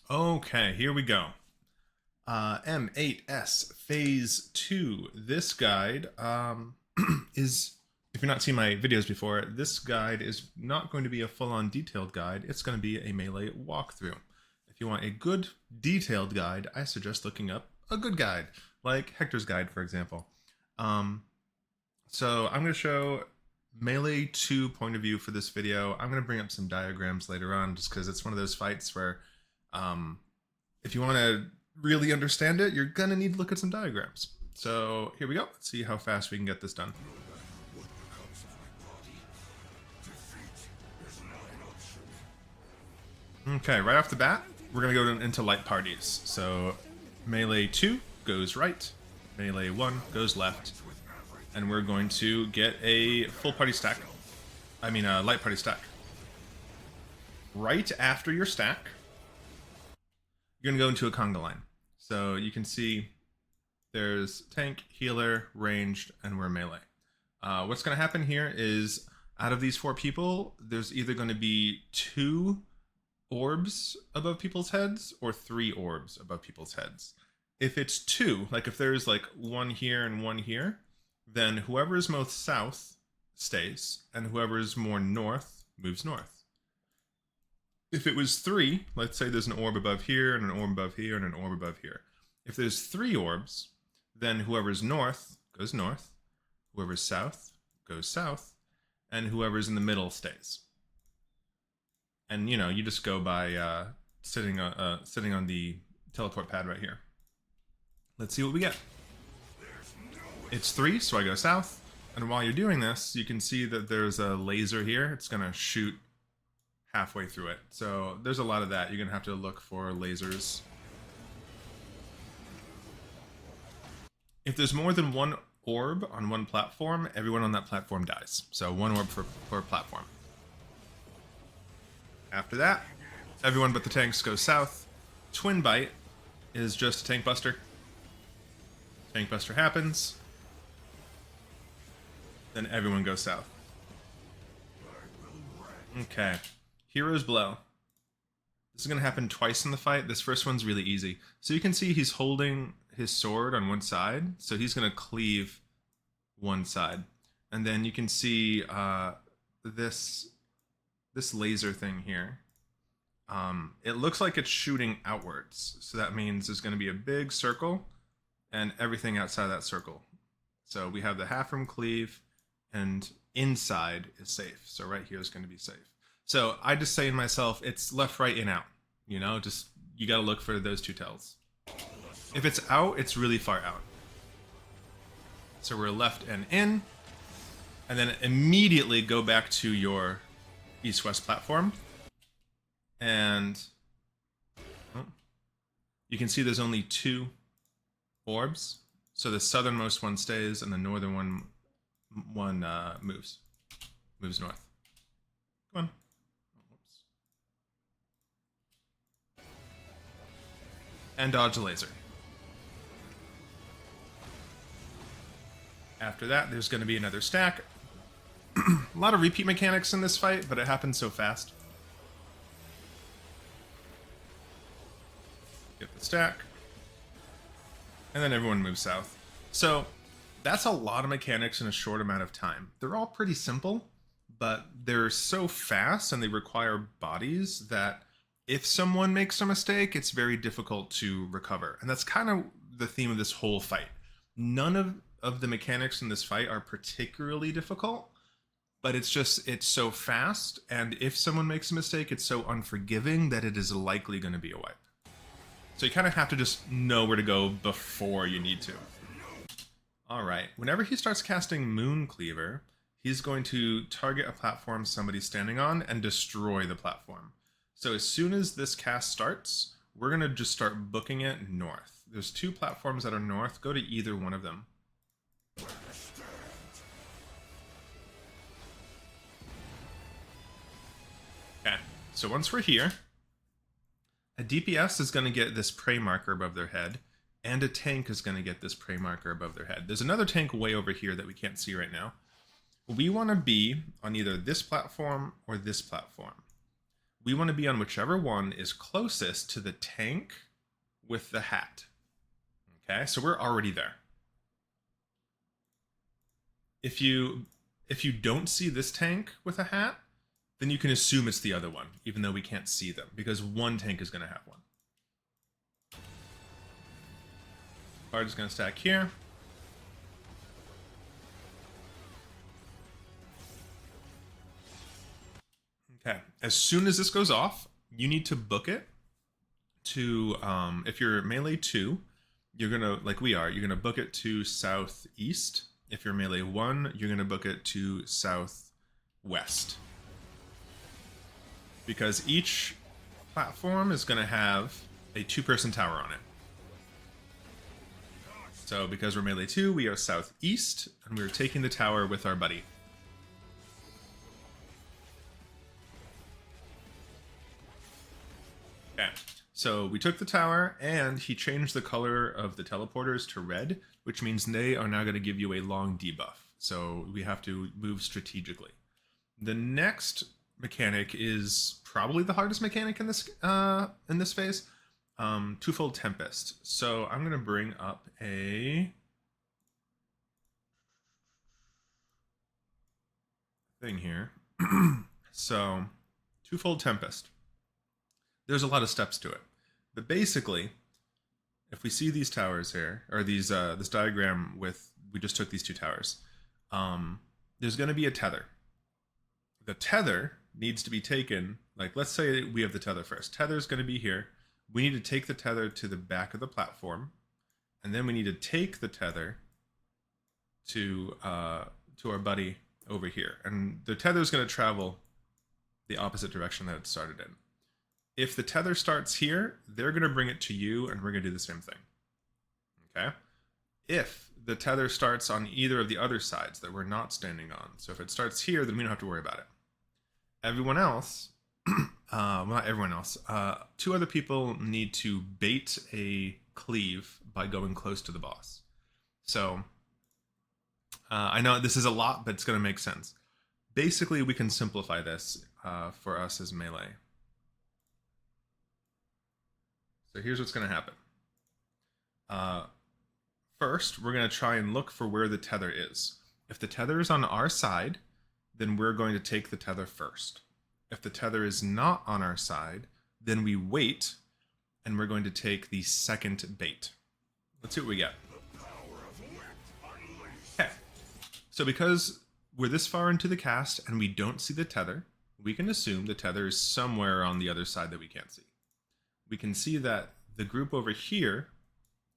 Okay, here we go. M8s Phase 2. This guide is, if you're not seeing my videos before, this guide is not going to be a full-on detailed guide. It's going to be a melee walkthrough. If you want a good detailed guide, I suggest looking up a good guide, like Hector's Guide, for example. So I'm going to show Melee 2 point of view for this video. I'm going to bring up some diagrams later on just because it's one of those fights where if you want to really understand it, you're going to need to look at some diagrams. So here we go. Let's see how fast we can get this done. Okay, right off the bat, we're going to go into light parties. So Melee 2 goes right, Melee 1 goes left, and we're going to get a full party stack. I mean, a light party stack. Right after your stack, you're going to go into a conga line. So you can see there's tank, healer, ranged, and we're melee. What's going to happen here is out of these 4 people, there's either going to be 2 orbs above people's heads or 3 orbs above people's heads. If it's 2, like if there's like 1 here and 1 here, then whoever is most south stays, and whoever is more north moves north. If it was 3, let's say there's an orb above here, and an orb above here, and an orb above here. If there's 3 orbs, then whoever's north goes north, whoever's south goes south, and whoever's in the middle stays. And you know, you just go by sitting on the teleport pad right here. Let's see what we get. It's 3, so I go south. And while you're doing this, you can see that there's a laser here. It's going to shoot halfway through it. So there's a lot of that. You're going to have to look for lasers. If there's more than 1 orb on 1 platform, everyone on that platform dies. So 1 orb per platform. After that, everyone but the tanks goes south. Twin Bite is just a tank buster. Tank buster happens. Then everyone goes south. Okay. Hero's Blow. This is going to happen twice in the fight. This first one's really easy. So you can see he's holding his sword on one side. So he's going to cleave one side. And then you can see this laser thing here. It looks like it's shooting outwards. So that means there's going to be a big circle and everything outside that circle. So we have the half room cleave, and inside is safe. So right here is going to be safe. So I just say to myself, it's left, right, in, out. You know, just you got to look for those 2 tells. If it's out, it's really far out. So we're left and in, and then immediately go back to your east-west platform. And you can see there's only 2 orbs. So the southernmost one stays, and the northern one moves north. Come on. Whoops. And dodge the laser. After that, there's going to be another stack. A lot of repeat mechanics in this fight, but it happens so fast. Get the stack. And then everyone moves south. So that's a lot of mechanics in a short amount of time. They're all pretty simple, but they're so fast and they require bodies that if someone makes a mistake, it's very difficult to recover. And that's kind of the theme of this whole fight. None of the mechanics in this fight are particularly difficult, but it's so fast, and if someone makes a mistake, it's so unforgiving that it is likely going to be a wipe. So you kind of have to just know where to go before you need to. Alright, whenever he starts casting Moon Cleaver, he's going to target a platform somebody's standing on and destroy the platform. So as soon as this cast starts, we're going to just start booking it north. There's 2 platforms that are north. Go to either one of them. Okay, so once we're here, a DPS is going to get this prey marker above their head, and a tank is going to get this prey marker above their head. There's another tank way over here that we can't see right now. We want to be on either this platform or this platform. we want to be on whichever one is closest to the tank with the hat. Okay, so we're already there. If you don't see this tank with a hat, then you can assume it's the other one, even though we can't see them, because one tank is going to have one. Card is going to stack here. Okay, as soon as this goes off, you need to book it to, if you're melee 2, you're gonna, like we are, you're gonna book it to southeast. If you're melee 1, you're gonna book it to southwest. Because each platform is gonna have a 2-person tower on it. So because we're melee 2, we are southeast, and we're taking the tower with our buddy. Okay, so we took the tower, and he changed the color of the teleporters to red, which means they are now going to give you a long debuff. So we have to move strategically. The next mechanic is probably the hardest mechanic in this phase, Twofold Tempest. So I'm going to bring up a thing here. So Twofold Tempest. There's a lot of steps to it, but basically, if we see these towers here, or these this diagram with, we just took these 2 towers, there's going to be a tether. The tether needs to be taken, like let's say we have the tether first. Tether's going to be here. We need to take the tether to the back of the platform, and then we need to take the tether to our buddy over here. And the tether is going to travel the opposite direction that it started in. If the tether starts here, they're going to bring it to you, and we're going to do the same thing. Okay? If the tether starts on either of the other sides that we're not standing on, so if it starts here, then we don't have to worry about it. Everyone else, well, not everyone else, 2 other people need to bait a cleave by going close to the boss. So, I know this is a lot, but it's going to make sense. Basically, we can simplify this for us as melee. So here's what's going to happen. First, we're going to try and look for where the tether is. If the tether is on our side, then we're going to take the tether first. If the tether is not on our side, then we wait, and we're going to take the second bait. Let's see what we get. Okay. So because we're this far into the cast and we don't see the tether, we can assume the tether is somewhere on the other side that we can't see. We can see that the group over here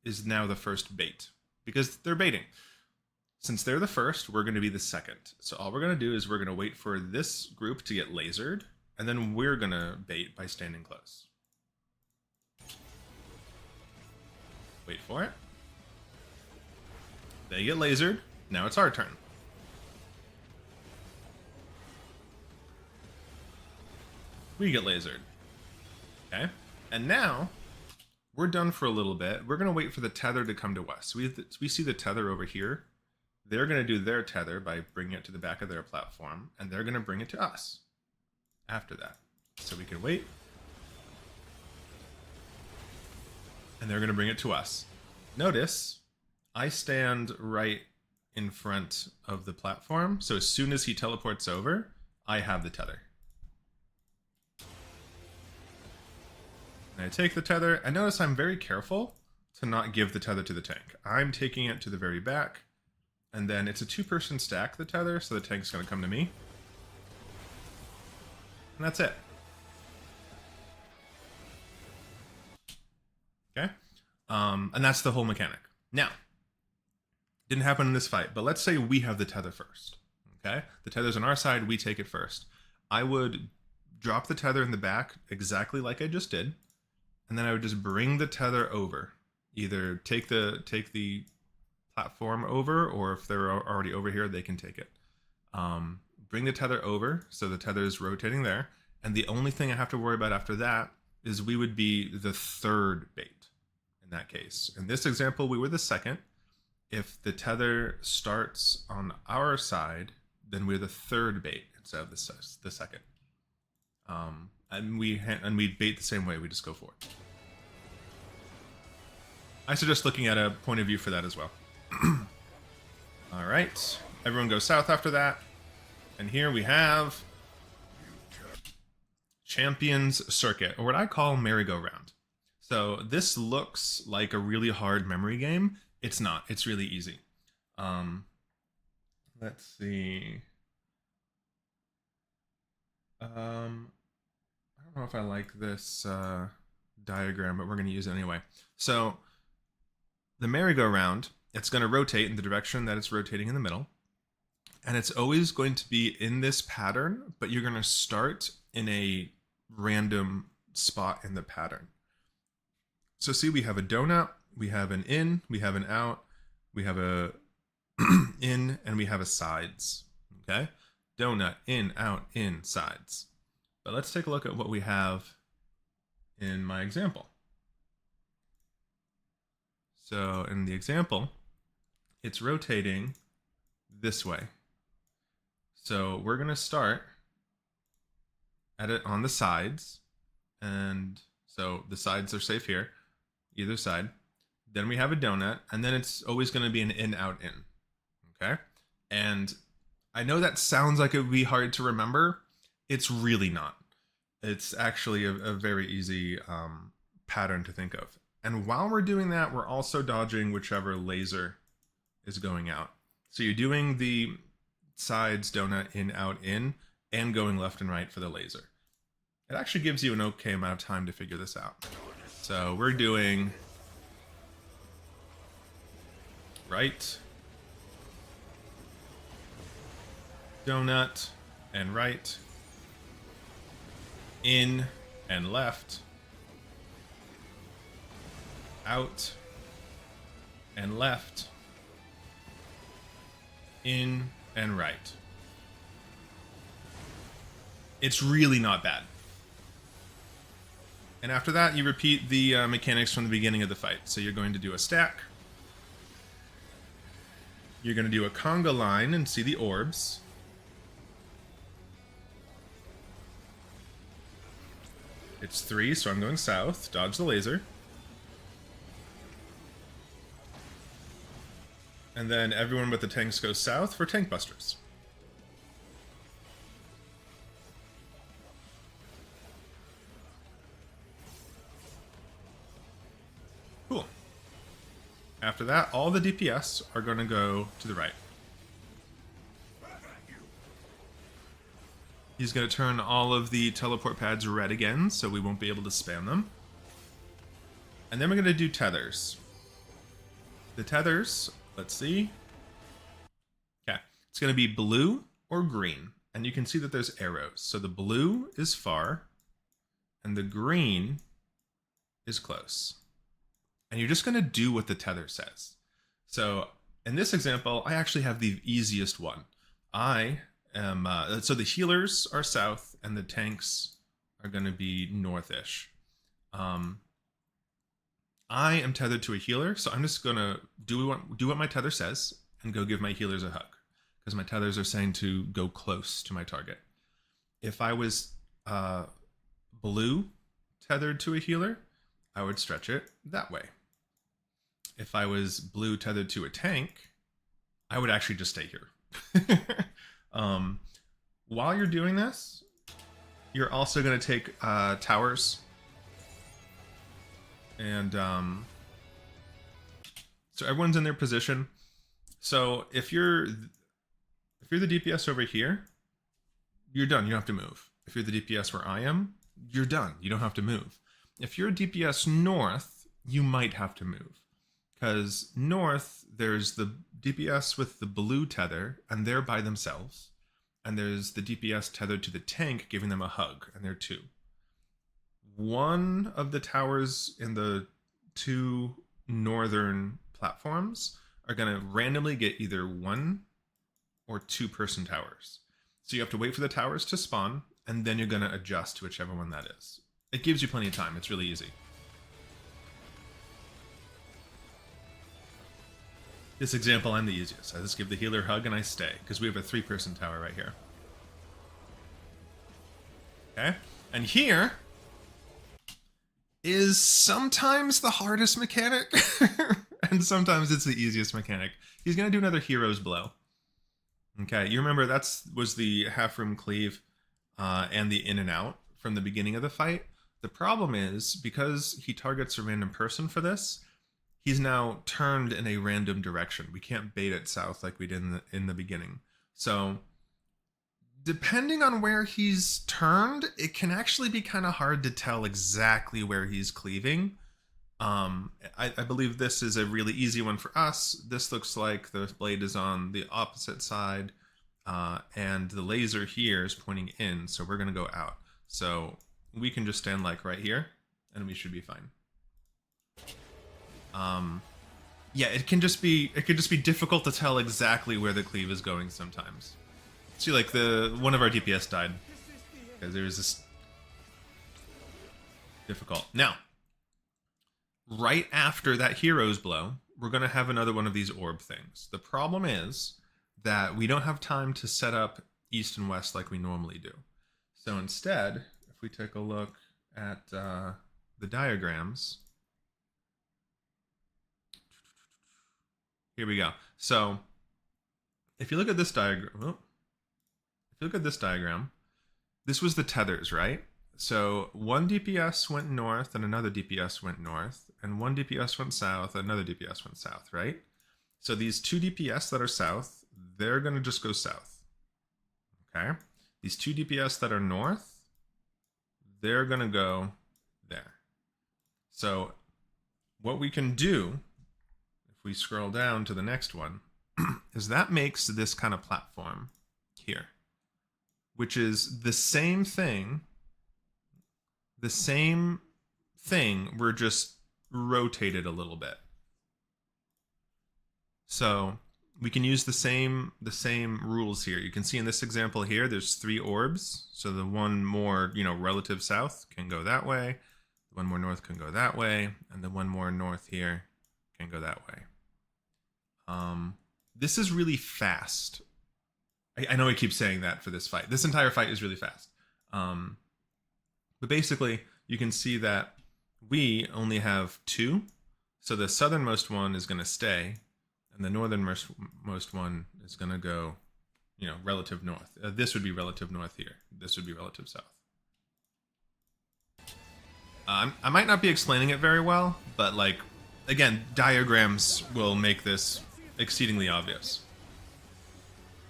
is now the first bait, because they're baiting. Since they're the first, we're going to be the second. So all we're going to do is we're going to wait for this group to get lasered, and then we're going to bait by standing close. Wait for it. They get lasered. Now it's our turn. We get lasered. Okay? And now, we're done for a little bit. We're going to wait for the tether to come to us. We see the tether over here. They're going to do their tether by bringing it to the back of their platform, and they're going to bring it to us after that. So we can wait. And they're going to bring it to us. Notice, I stand right in front of the platform, so as soon as he teleports over, I have the tether. And I take the tether, and notice I'm very careful to not give the tether to the tank. I'm taking it to the very back, and then it's a 2-person stack, the tether, so the tank's going to come to me. And that's it. Okay? And that's the whole mechanic. Now, didn't happen in this fight, but let's say we have the tether first. Okay? The tether's on our side, we take it first. I would drop the tether in the back exactly like I just did, and then I would just bring the tether over. Either take the platform over, or if they're already over here, they can take it. Bring the tether over, so the tether is rotating there, and the only thing I have to worry about after that is we would be the third bait in that case. In this example, we were the second. If the tether starts on our side, then we're the third bait instead of the second. and we bait the same way. We just go forward. I suggest looking at a point of view for that as well. All right, everyone goes south after that, and here we have Champions Circuit, or what I call merry-go-round. So this looks like a really hard memory game. It's not. It's really easy. Let's see. I don't know if I like this diagram, but we're going to use it anyway. So the merry-go-round, it's going to rotate in the direction that it's rotating in the middle. And it's always going to be in this pattern, but you're going to start in a random spot in the pattern. So see, we have a donut, we have an in, we have an out, we have a in, and we have a sides. Okay? Donut, in, out, in, sides. But let's take a look at what we have in my example. So in the example, it's rotating this way. So we're going to start at it on the sides. And so the sides are safe here, either side. Then we have a donut, and then it's always going to be an in, out, in. Okay? And I know that sounds like it would be hard to remember. It's really not. It's actually a very easy pattern to think of. And while we're doing that, we're also dodging whichever laser is going out. So you're doing the sides, donut, in, out, in, and going left and right for the laser. It actually gives you an okay amount of time to figure this out. So we're doing right, donut, and right, in and left, out and left, in and right. It's really not bad. And after that, you repeat the mechanics from the beginning of the fight. So you're going to do a stack. You're going to do a conga line and see the orbs. It's 3, so I'm going south. Dodge the laser. And then everyone with the tanks goes south for tank busters. Cool. After that, all the DPS are going to go to the right. He's going to turn all of the teleport pads red again, so we won't be able to spam them. And then we're going to do tethers. The tethers, let's see. Okay, it's going to be blue or green. And you can see that there's arrows. So the blue is far, and the green is close. And you're just going to do what the tether says. So in this example, I actually have the easiest one. So the healers are south, and the tanks are going to be north-ish. I am tethered to a healer, so I'm just going to do what my tether says and go give my healers a hug, because my tethers are saying to go close to my target. If I was blue tethered to a healer, I would stretch it that way. If I was blue tethered to a tank, I would actually just stay here. While you're doing this, you're also going to take towers. And so everyone's in their position. So if you're the DPS over here, you're done. You don't have to move. If you're the DPS where I am, you're done. You don't have to move. If you're DPS north, you might have to move. Because north, there's the DPS with the blue tether, and they're by themselves. And there's the DPS tethered to the tank, giving them a hug, and they're 2. One of the towers in the 2 northern platforms are going to randomly get either 1 or 2-person towers. So you have to wait for the towers to spawn, and then you're going to adjust to whichever one that is. It gives you plenty of time. It's really easy. This example, I'm the easiest. I just give the healer a hug and I stay, because we have a 3-person tower right here. Okay? And here is sometimes the hardest mechanic, and sometimes it's the easiest mechanic. He's going to do another hero's blow. Okay, you remember that was the half room cleave and the in and out from the beginning of the fight. The problem is, because he targets a random person for this, he's now turned in a random direction. We can't bait it south like we did in the beginning. So depending on where he's turned, it can actually be kind of hard to tell exactly where he's cleaving. I believe this is a really easy one for us. This looks like the blade is on the opposite side, and the laser here is pointing in, so we're going to go out. So we can just stand like right here, and we should be fine. Yeah, it could just be difficult to tell exactly where the cleave is going sometimes. See, like one of our DPS died because there was this difficult. Now, right after that hero's blow, we're going to have another one of these orb things. The problem is that we don't have time to set up east and west like we normally do. So instead, if we take a look at the diagrams, here we go. So if you look at this diagram, this was the tethers, right? So one DPS went north and another DPS went north, and one DPS went south, another DPS went south, right? So these two DPS that are south, they're going to just go south. Okay? These two DPS that are north, they're going to go there. So what we can do, if we scroll down to the next one, is that makes this kind of platform here, which is the same thing. The same thing, we're just rotated a little bit. So we can use the same rules here. You can see in this example here, there's 3 orbs. So the one more, relative south can go that way. The one more north can go that way. And the one more north here can go that way. This is really fast. I know I keep saying that for this fight. This entire fight is really fast. But basically, you can see that we only have 2. So the southernmost one is going to stay, and the northernmost one is going to go, relative north. This would be relative north here. This would be relative south. I might not be explaining it very well, but again, diagrams will make this exceedingly obvious.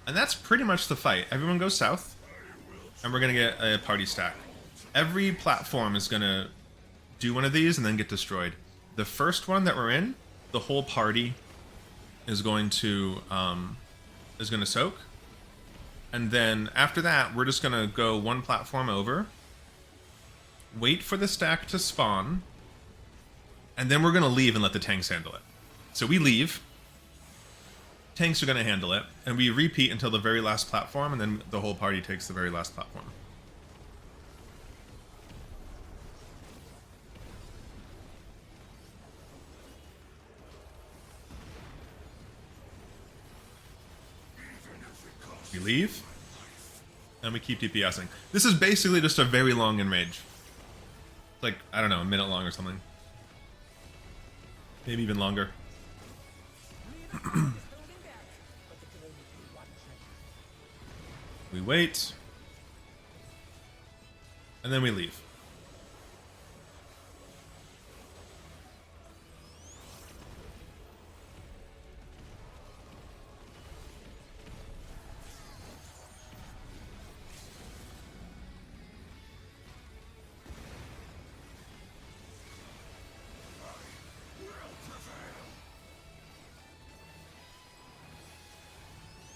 And that's pretty much the fight. Everyone goes south, and we're going to get a party stack. Every platform is going to do one of these and then get destroyed. The first one that we're in, the whole party is going to soak. And then after that, we're just going to go one platform over, wait for the stack to spawn, and then we're going to leave and let the tanks handle it. So we leave, tanks are going to handle it, and we repeat until the very last platform, and then the whole party takes the very last platform. We leave, and we keep DPSing. This is basically just a very long enrage. It's like, I don't know, a minute long or something. Maybe even longer. We wait, and then we leave.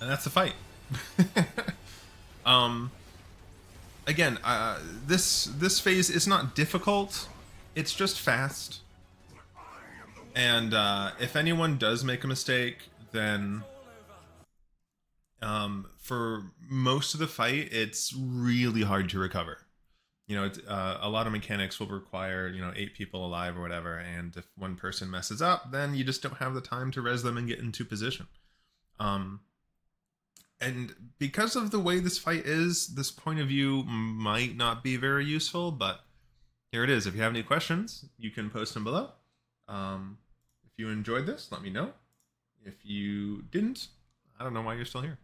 And that's the fight. Again, this phase is not difficult. It's just fast. And if anyone does make a mistake, then for most of the fight, it's really hard to recover. A lot of mechanics will require 8 people alive or whatever, and if one person messes up, then you just don't have the time to res them and get into position. And because of the way this fight is, this point of view might not be very useful, but here it is. If you have any questions, you can post them below. If you enjoyed this, let me know. If you didn't, I don't know why you're still here.